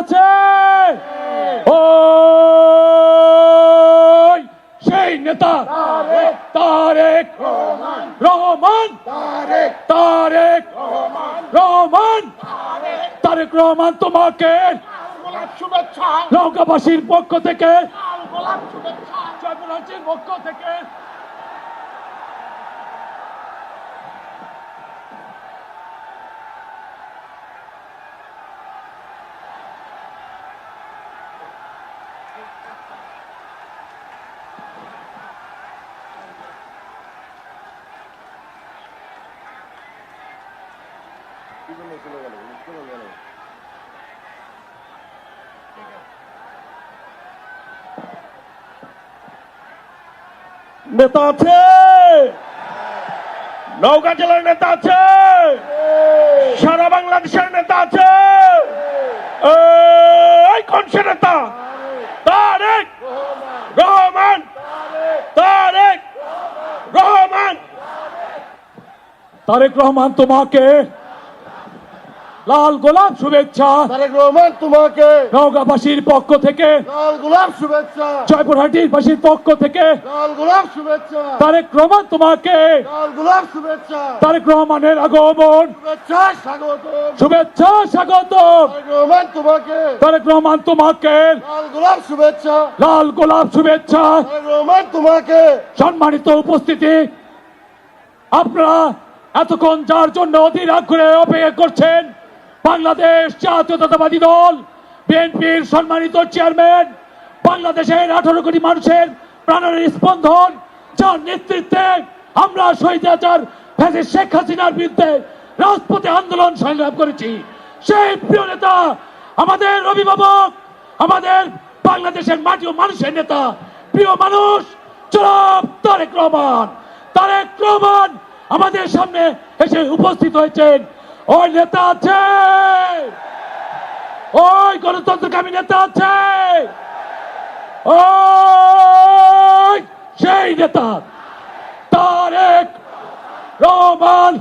আছে ও সেই নেতা তারেক রহমান তারেক রহমান তোমাকে নৌকাবাসীর পক্ষ থেকে জয়পুরহাটের পক্ষ থেকে নেতা আছে, নওগাঁ জেলার নেতা আছে, সারা বাংলাদেশের নেতা আছে। এই কোন সে নেতা? তারেক রহমান, তারেক রহমান। তারেক রহমান তোমাকে লাল গোলাপ শুভেচ্ছা। তারেক রহমান তোমাকে নওগাঁবাসীর পক্ষ থেকে লাল গোলাপ শুভেচ্ছা। জয়পুরহাটির বাসীর পক্ষ থেকে লাল গোলাপ শুভেচ্ছা। তারেক রহমান তোমাকে লাল গোলাপ শুভেচ্ছা। তারেক রহমানের আগমন শুভেচ্ছা স্বাগত। শুভেচ্ছা স্বাগত। তারেক রহমান তোমাকে তারেক রহমান তোমাকে লাল গোলাপ শুভেচ্ছা। লাল গোলাপ শুভেচ্ছা। তারেক রহমান তোমাকে সম্মানিত উপস্থিতি, আপনারা এতক্ষণ যার জন্য অধীর আগ্রহে অপেক্ষা করছেন, বাংলাদেশ জাতীয়তাবাদী দল বিএনপির সম্মানিত চেয়ারম্যান, বাংলাদেশের 18 কোটি মানুষের প্রাণের স্পন্দন, যার নেতৃত্বে আমরা স্বৈরাচার ফ্যাসিস্ট শেখ হাসিনার বিরুদ্ধে রাজপথে আন্দোলন সংগ্রাম করেছি, সেই প্রিয় নেতা, আমাদের অভিভাবক, আমাদের বাংলাদেশের মাটি ও মানুষের নেতা, প্রিয় মানুষ জনাব তারেক রহমান। তারেক রহমান আমাদের সামনে এসে উপস্থিত হয়েছেন। ওই নেতা আছে, ওই গণতন্ত্রকামী নেতা আছে, ওই সেই নেতা তারেক রহমান।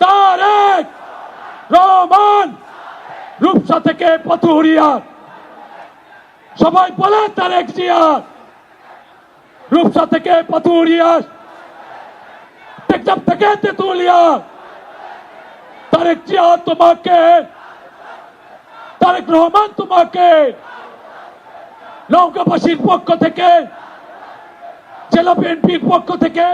তারেক রহমান রূপসা থেকে পাথুরিয়া, সবাই বলে তারেক জিয়া। রূপসা থেকে পাথুরিয়া, টেকনাফ থেকে তেতুলিয়া। তারেক জিয়া তোমাকে, তারেক রহমান তোমাকে নওগাঁবাসীর পক্ষ থেকে, জেলা বিএনপির পক্ষ থেকে